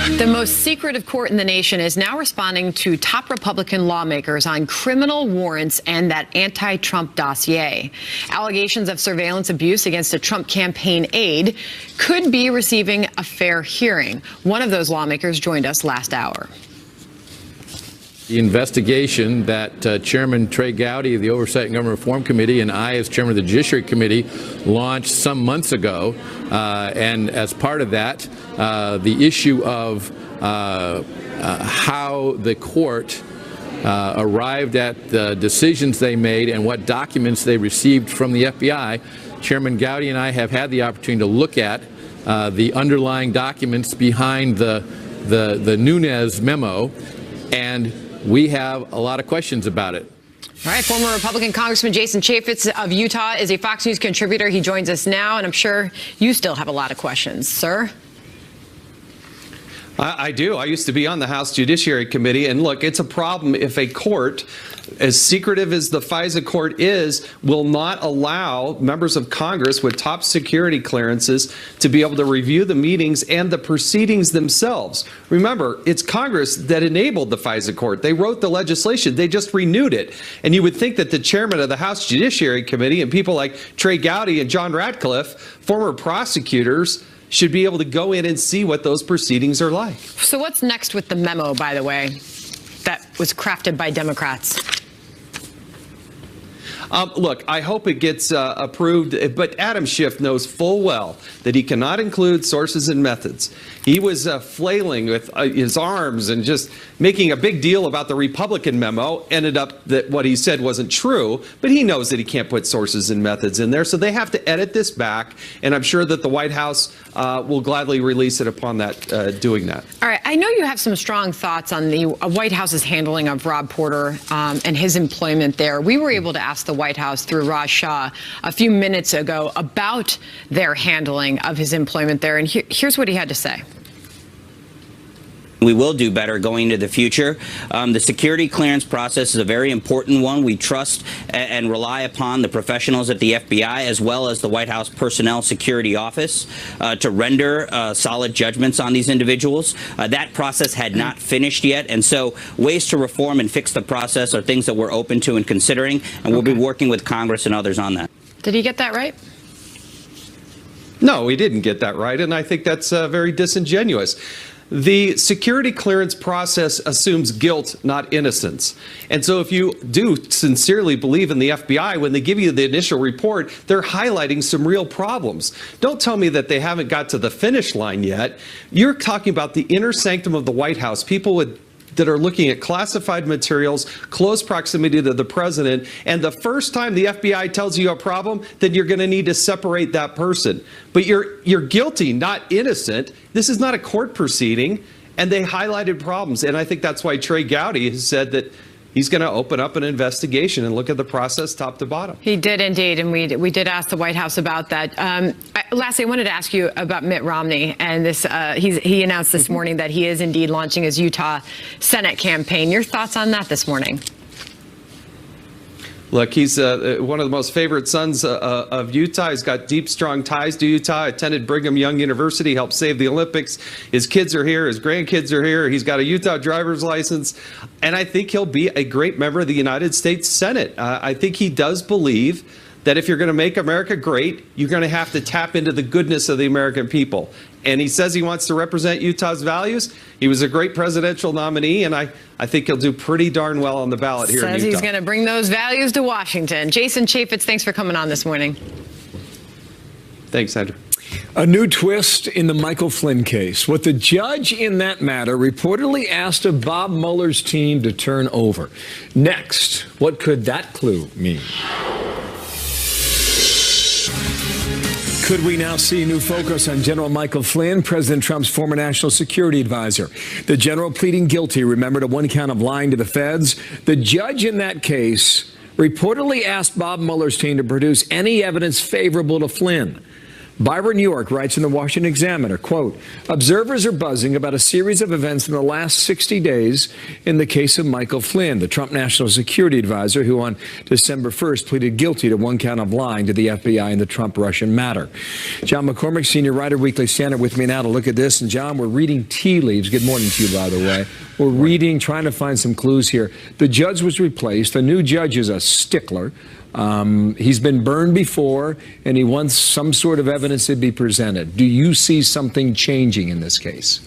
The most secretive court in the nation is now responding to top Republican lawmakers on criminal warrants and that anti-Trump dossier. Allegations of surveillance abuse against a Trump campaign aide could be receiving a fair hearing. One of those lawmakers joined us last hour. The investigation that Chairman Trey Gowdy of the Oversight and Government Reform Committee and I, as Chairman of the Judiciary Committee, launched some months ago, and as part of that, the issue of how the court arrived at the decisions they made and what documents they received from the FBI, Chairman Gowdy and I have had the opportunity to look at the underlying documents behind the Nunes memo, and we have a lot of questions about it. All right, former Republican Congressman Jason Chaffetz of Utah is a Fox News contributor. He joins us now, and I'm sure you still have a lot of questions, sir. I do. I used to be on the House Judiciary Committee, and look, it's a problem if a court, as secretive as the FISA court is, will not allow members of Congress with top security clearances to be able to review the meetings and the proceedings themselves. Remember, it's Congress that enabled the FISA court. They wrote the legislation. They just renewed it. And you would think that the chairman of the House Judiciary Committee and people like Trey Gowdy and John Ratcliffe, former prosecutors, should be able to go in and see what those proceedings are like. So what's next with the memo, by the way, that was crafted by Democrats? Look, I hope it gets approved, but Adam Schiff knows full well that he cannot include sources and methods. He was flailing with his arms and just making a big deal about the Republican memo. Ended up that what he said wasn't true, but he knows that he can't put sources and methods in there, so they have to edit this back, and I'm sure that the White House will gladly release it upon that doing that. All right, I know you have some strong thoughts on the White House's handling of Rob Porter and his employment there. We were able to ask the White House through Raj Shah a few minutes ago about their handling of his employment there, and here's what he had to say. We will do better going into the future. The security clearance process is a very important one. We trust and rely upon the professionals at the FBI as well as the White House Personnel Security Office to render solid judgments on these individuals. That process had not finished yet, and so ways to reform and fix the process are things that we're open to and considering, and we'll be working with Congress and others on that. Did he get that right? No, he didn't get that right, and I think that's very disingenuous. The security clearance process assumes guilt, not innocence. And so if you do sincerely believe in the FBI, when they give you the initial report, they're highlighting some real problems. Don't tell me that they haven't got to the finish line yet. You're talking about the inner sanctum of the White House, people that are looking at classified materials, close proximity to the president, and the first time the FBI tells you a problem, then you're going to need to separate that person. But you're guilty, not innocent. This is not a court proceeding, and they highlighted problems. And I think that's why Trey Gowdy has said that he's going to open up an investigation and look at the process top to bottom. He did indeed, and we did ask the White House about that. Lastly, I wanted to ask you about Mitt Romney, and this he announced this morning that he is indeed launching his Utah Senate campaign. Your thoughts on that this morning? Look, he's one of the most favorite sons of Utah. He's got deep, strong ties to Utah. Attended Brigham Young University, helped save the Olympics. His kids are here. His grandkids are here. He's got a Utah driver's license. And I think he'll be a great member of the United States Senate. I think he does believe that if you're going to make America great, you're going to have to tap into the goodness of the American people. And he says he wants to represent Utah's values. He was a great presidential nominee, and I think he'll do pretty darn well on the ballot here in Utah. Says he's going to bring those values to Washington. Jason Chaffetz, thanks for coming on this morning. Thanks, Andrew. A new twist in the Michael Flynn case. What the judge in that matter reportedly asked of Bob Mueller's team to turn over. Next, what could that clue mean? Could we now see a new focus on General Michael Flynn, President Trump's former national security advisor? The general pleading guilty, remember, to one count of lying to the feds. The judge in that case reportedly asked Bob Mueller's team to produce any evidence favorable to Flynn. Barbara New York writes in the Washington Examiner, quote, observers are buzzing about a series of events in the last 60 days in the case of Michael Flynn, the Trump National Security Advisor, who on December 1st pleaded guilty to one count of lying to the FBI in the Trump-Russian matter. John McCormick, senior writer, Weekly Standard, with me now to look at this. And John, we're reading tea leaves. Good morning to you, by the way. We're reading, trying to find some clues here. The judge was replaced. The new judge is a stickler. He's been burned before, and he wants some sort of evidence to be presented. Do you see something changing in this case?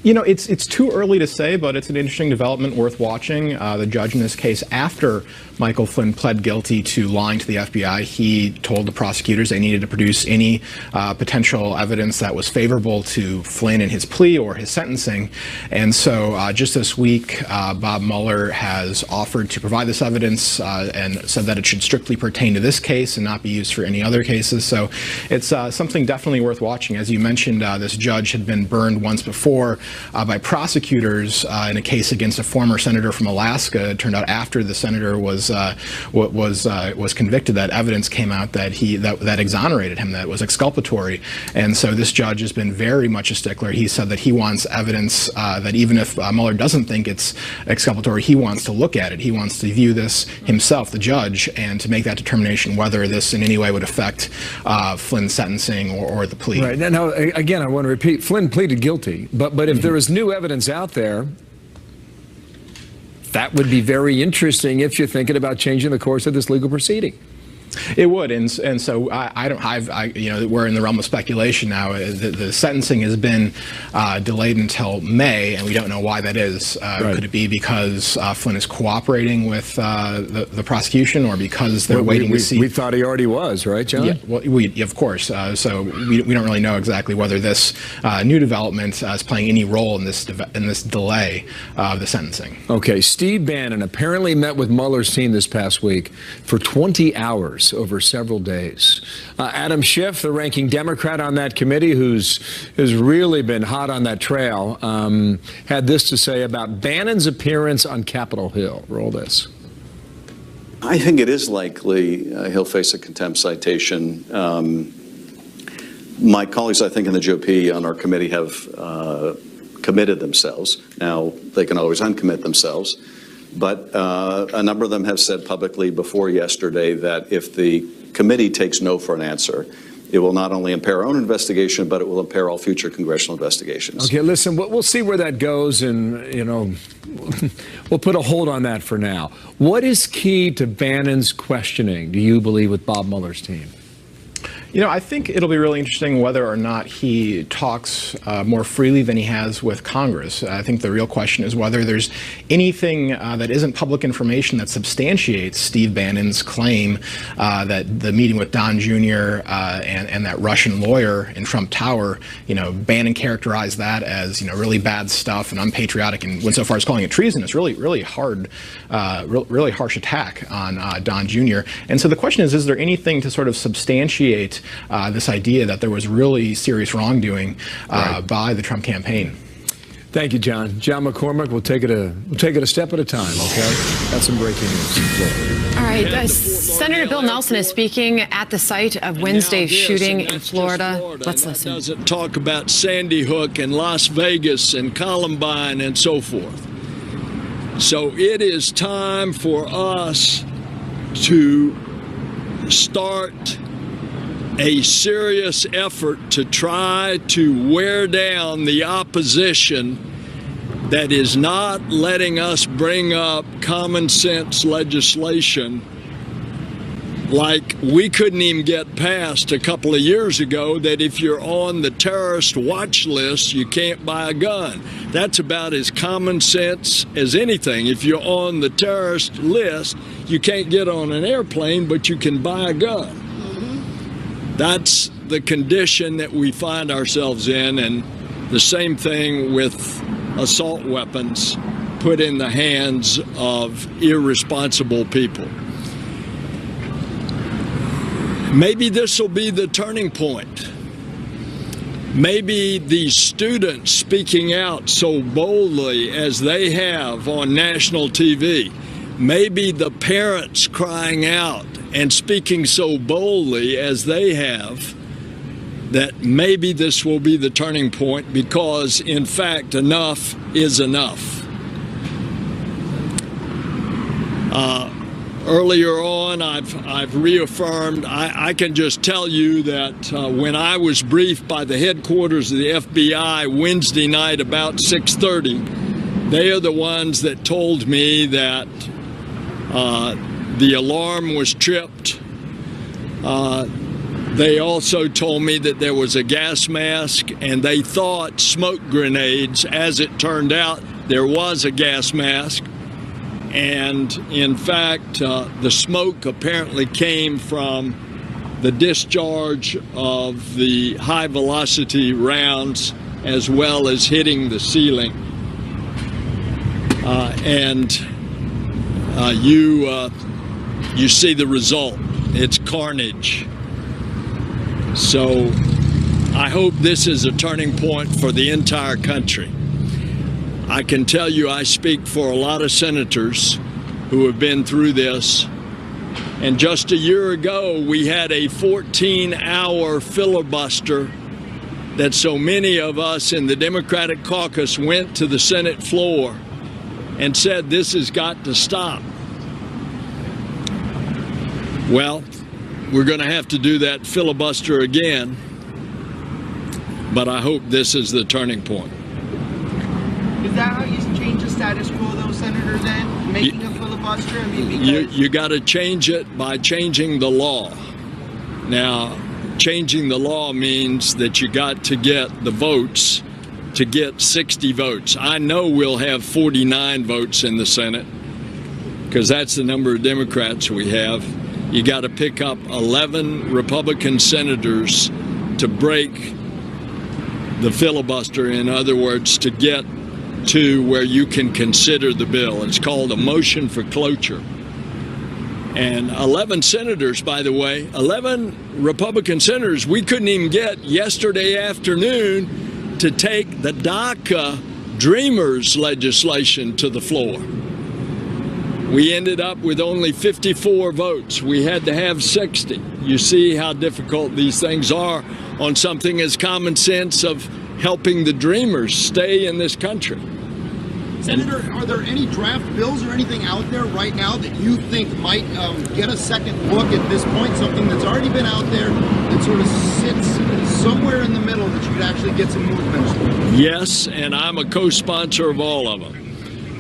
You know, it's too early to say, but it's an interesting development worth watching. The judge in this case, after Michael Flynn pled guilty to lying to the FBI, he told the prosecutors they needed to produce any potential evidence that was favorable to Flynn in his plea or his sentencing. And so just this week, Bob Mueller has offered to provide this evidence and said that it should strictly pertain to this case and not be used for any other cases. So it's something definitely worth watching. As you mentioned, this judge had been burned once before by prosecutors in a case against a former senator from Alaska. It turned out after the senator was convicted, that evidence came out that that exonerated him, that was exculpatory. And so this judge has been very much a stickler. He said that he wants evidence that even if Mueller doesn't think it's exculpatory, he wants to look at it. He wants to view this himself, the judge, and to make that determination whether this in any way would affect Flynn's sentencing or the plea. Right. Now, again, I want to repeat, Flynn pleaded guilty, but if there is new evidence out there, that would be very interesting if you're thinking about changing the course of this legal proceeding. It would, and so we're in the realm of speculation now. The sentencing has been delayed until May, and we don't know why that is. Right. Could it be because Flynn is cooperating with the prosecution, or because they're waiting to see? We thought he already was, right, John? Yeah, well, of course. So we don't really know exactly whether this new development is playing any role in this delay of the sentencing. Okay, Steve Bannon apparently met with Mueller's team this past week for 20 hours. Over several days. Adam Schiff, the ranking Democrat on that committee, has really been hot on that trail, had this to say about Bannon's appearance on Capitol Hill. Roll this. I think it is likely he'll face a contempt citation. My colleagues, I think, in the GOP on our committee have committed themselves. Now, they can always uncommit themselves. But a number of them have said publicly before yesterday that if the committee takes no for an answer, it will not only impair our own investigation, but it will impair all future congressional investigations. Okay, listen, we'll see where that goes, and, we'll put a hold on that for now. What is key to Bannon's questioning, do you believe, with Bob Mueller's team? I think it'll be really interesting whether or not he talks more freely than he has with Congress. I think the real question is whether there's anything that isn't public information that substantiates Steve Bannon's claim that the meeting with Don Jr. And that Russian lawyer in Trump Tower, Bannon characterized that as, really bad stuff and unpatriotic, and went so far as calling it treason. It's really hard, really harsh attack on Don Jr. And so the question is there anything to sort of substantiate this idea that there was really serious wrongdoing by the Trump campaign? Thank you, John. John McCormick, we'll take it a step at a time, okay? That's some breaking news. All right. Senator Bill Nelson is speaking at the site of Wednesday's shooting in Florida. Let's listen. Doesn't talk about Sandy Hook and Las Vegas and Columbine and so forth. So it is time for us to start a serious effort to try to wear down the opposition that is not letting us bring up common sense legislation like we couldn't even get past a couple of years ago that if you're on the terrorist watch list, you can't buy a gun. That's about as common sense as anything. If you're on the terrorist list, you can't get on an airplane, but you can buy a gun. That's the condition that we find ourselves in, and the same thing with assault weapons put in the hands of irresponsible people. Maybe this will be the turning point. Maybe these students speaking out so boldly as they have on national TV, maybe the parents crying out and speaking so boldly as they have that maybe this will be the turning point, because in fact enough is enough. Earlier on, I've reaffirmed, I can just tell you that when I was briefed by the headquarters of the FBI Wednesday night about 6:30, they are the ones that told me that the alarm was tripped. They also told me that there was a gas mask, and they thought smoke grenades. As it turned out, there was a gas mask. And in fact, the smoke apparently came from the discharge of the high velocity rounds, as well as hitting the ceiling. You see the result. It's carnage. So I hope this is a turning point for the entire country. I can tell you I speak for a lot of senators who have been through this. And just a year ago, we had a 14-hour filibuster that so many of us in the Democratic caucus went to the Senate floor and said, this has got to stop. Well, we're going to have to do that filibuster again, but I hope this is the turning point. Is that how you change the status quo, though, Senator, then? Making a filibuster? I mean, you got to change it by changing the law. Now, changing the law means that you got to get the votes to get 60 votes. I know we'll have 49 votes in the Senate, because that's the number of Democrats we have. You got to pick up 11 Republican senators to break the filibuster, in other words, to get to where you can consider the bill. It's called a motion for cloture. And 11 senators, by the way, 11 Republican senators, we couldn't even get yesterday afternoon to take the DACA Dreamers legislation to the floor. We ended up with only 54 votes. We had to have 60. You see how difficult these things are on something as common sense of helping the dreamers stay in this country. Senator, are there any draft bills or anything out there right now that you think might get a second look at this point, something that's already been out there that sort of sits somewhere in the middle that you could actually get some movement? Yes, and I'm a co-sponsor of all of them.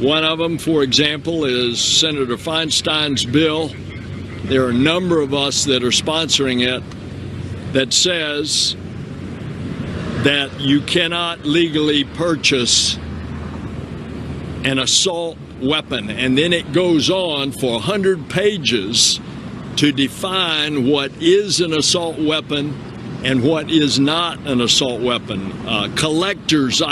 One of them, for example, is Senator Feinstein's bill. There are a number of us that are sponsoring it that says that you cannot legally purchase an assault weapon. And then it goes on for 100 pages to define what is an assault weapon and what is not an assault weapon. Collectors